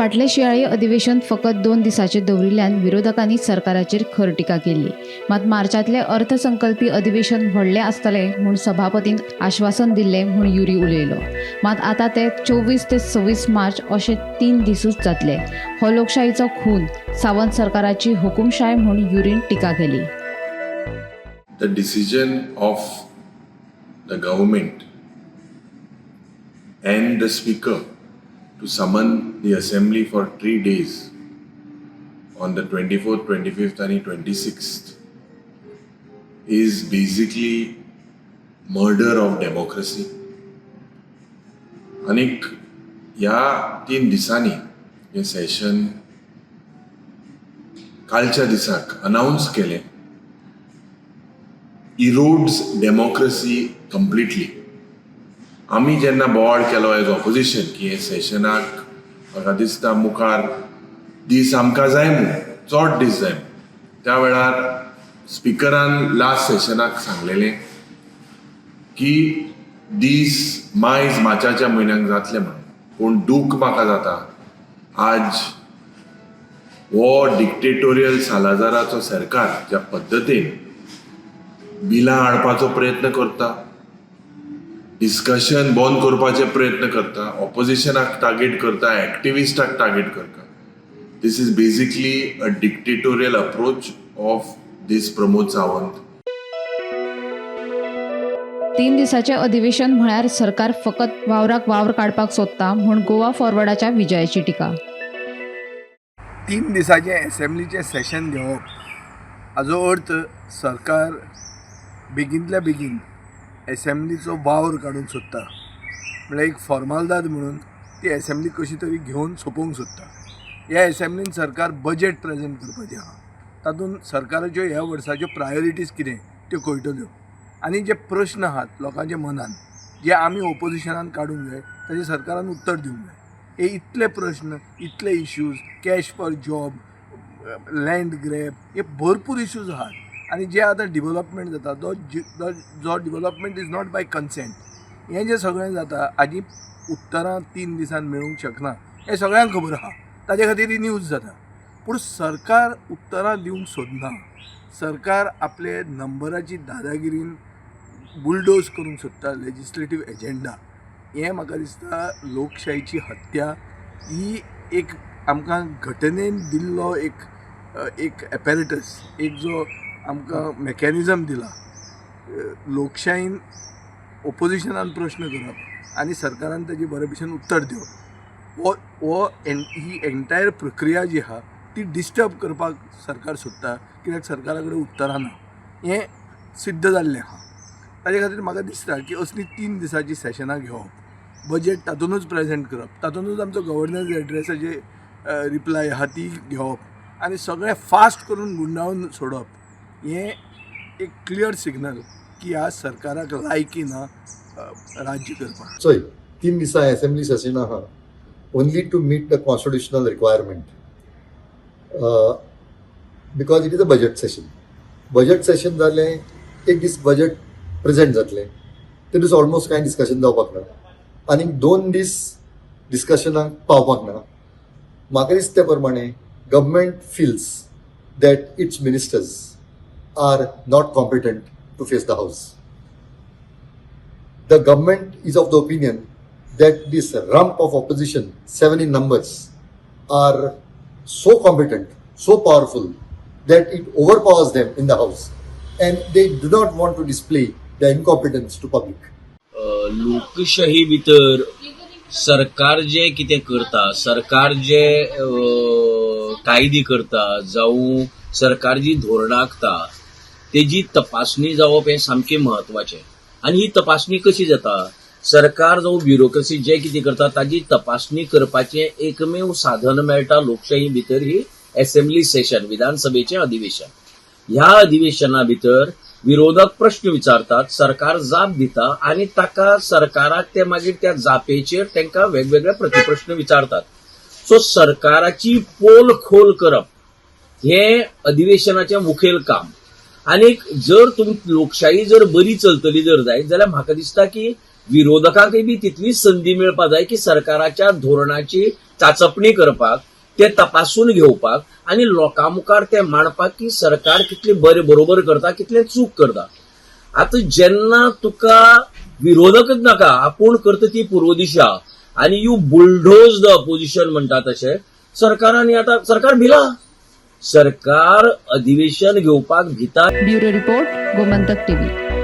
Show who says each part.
Speaker 1: फाटले शियाळी अधिवेशन फकत 2 दिसांचे दवरिल्ल्यान विरोधकांनी सरकाराचेर खर टिका केली. मात मार्चांतले अर्थसंकल्पी अधिवेशन व्हडलें आसतलें म्हूण सभापतीन आश्वासन दिल्लें म्हूण युरी उलयलो. मात आतां ते 24 ते 26 मार्च अशे 3 दिसूच जातले. हो लोकशाहीचो खून, सावंत सरकाराची हुकुमशाय म्हूण युरीन टिका केली.
Speaker 2: The decision of the government and the speaker to summon the assembly for 3 days on the 24th, 25th and 26th is basically murder of democracy. अनेक ह्या 3 दिसांनी हे सेशन कालच्या दिसाक अनाउन्स केले इरोड्स डेमोक्रेसी कंप्लीटली. आमी जेन्ना बोवाळ केलो एज ऑपोजिशन की हे सेशनाक म्हाका दिसता मुखार दीस आमकां जाय म्हणून चड दीस जाय, त्या वेळार स्पिकरान लास्ट सेशनाक सांगलेलें की दीस मायज मार्चाच्या म्हयन्याक जातले म्हणून. पूण दूख म्हाका जाता आज हो डिक्टेटोरियल सालाजाराचो सरकार ज्या पद्दतीन बिलां हाडपाचो प्रयत्न करता, डिस्कशन बंद करपाचे प्रयत्न करता, ऑपोजिशनाक टार्गेट करता, एक्टिविस्टाक टार्गेट करता. This is basically a dictatorial approach of this Pramod Sawant.
Speaker 1: 3 दिसांचे अधिवेशन म्हळ्यार सरकार फकत वावराक वावर काडपाक सोदता म्हूण गोवा फॉरवर्डाच्या विजयाची टिका.
Speaker 3: 3 दिसांचे असेंब्लीचे सेशन घेवप हाचो अर्थ सरकार बेगिनतल्या बेगीन असेंब्लीचो वावर काडूंक सोदता. म्हळ्यार एक फॉर्मालिटी म्हणून ती असेंब्ली कशी तरी घेवन सोंपोवंक सोदता. ह्या असेंब्लीन सरकार बजेट प्रेजेंट करपाचें आहा. तातूंत सरकाराच्यो ह्या वर्साच्यो प्रायोरिटीज कितें त्यो कळटल्यो आनी जे प्रश्न आहात लोकांच्या मनान जे आमी ऑपोजिशनान काडूंक जाय ताचे सरकारान उत्तर दिवंक जाय. हे इतले प्रश्न, इतले issues, cash for job, land grab, हे भरपूर इश्यूज आहात. आनी जे आतां डिवेलॉपमेंट जाता जो डिवेलॉपमेंट इज नॉट बाय कन्सेंट, हें जें सगळें जाता हाजी उत्तरां 3 दिसान मेळूंक शकना हें सगळ्यांक खबर आहा. ताजे खातीर ही न्यूज जाता. पूण सरकार उत्तरां दिवंक सोदना. सरकार आपले नंबराची दादागिरीन बुलडोज करूंक सोदता लेजिस्लेटीव एजेंडा. हें म्हाका दिसता लोकशाहीची हत्या. ही एक आमकां घटनेन दिल्लो एक एपॅरेटस, एक जो आमकां मेकॅनिझम दिला. लोकशाहीन ऑपोजिशनान प्रश्न करप आनी सरकारान ताजी बरे भशेन उत्तर दिवप ही एंटायर प्रक्रिया जी आहा ती डिस्टर्ब करपाक सरकार सोदता, कित्याक सरकारा कडेन उतरां ना. हें सिद्ध जाल्लें आहा. ताजे खातीर म्हाका दिसता की असली 3 दिसांची सेशनां घेवप, बजेट तातूंतूच प्रेजेंट करप, तातूंतूच आमचो गव्हर्नन्स एड्रेसाचे रिप्लाय आहा ती घेवप आनी सगळें फास्ट करून गुंडाळून सोडप. हें एक क्लियर सिग्नल की ह्या सरकाराक लायकी ना राज्य करपाक.
Speaker 4: So, 3 दिसा assembly session आहा only to meet the constitutional requirement because it is a budget session. Budget session जालें एक दीस बजेट प्रेजेंट जातलें, ते दीस ऑलमोस्ट कांय डिस्कशन जावपाक ना आनी 2 दीस डिस्कशनाक पावपाक ना. म्हाका दिसते प्रमाणे government feels that its ministers are not competent to face the house. The government is of the opinion that this rump of opposition, 7 in numbers, are so competent, so powerful that it overpowers them in the house and they do not want to display their incompetence to public.
Speaker 5: लोकशाही भितर सरकार जे कितें करता, सरकार जे कायदे करता जावं सरकार जी धोरणां आखता तेजी तपासणी जावप हें सामकें म्हत्वाचें. आनी ही तपासणी कशी जाता? सरकार जावं ब्युरोक्रेसी जे कितें करता ताजी तपासणी करपाचें एकमेव साधन मेळटा लोकशाही भितर ही असेंब्ली सेशन, विधानसभेचें अधिवेशन. ह्या अधिवेशना भितर विरोधक प्रश्न विचारतात, सरकार जाप दिता आनी ताका सरकाराक ते मागीर त्या जापेचेर तांकां वेगवेगळे प्रतिप्रश्न विचारतात. सो सरकाराची पोल खोल करप हें अधिवेशनाचें मुखेल काम. आनीक जर लोकशाही जर बरी चलतली जर जायत जाल्यार म्हाका दिसता की विरोधकांकय बी तितलीच संधी मेळपा जाय की सरकाराच्या धोरणाची चाचपणी करपाक, ते तपासून घेवपाक आनी लोकां मुखार ते मांडपाक की सरकार कितले बरोबर करता, कितले चूक करता. आता जेन्ना तुका विरोधकच नाका, आपूण करता ती पूर्व दिशा आनी यू बुलडोज द अपोजिशन म्हणटा तशें सरकारांनी आता सरकार भिला. सरकार अधिवेशन घेवपाक भिता.
Speaker 1: Bureau report Gomantak TV.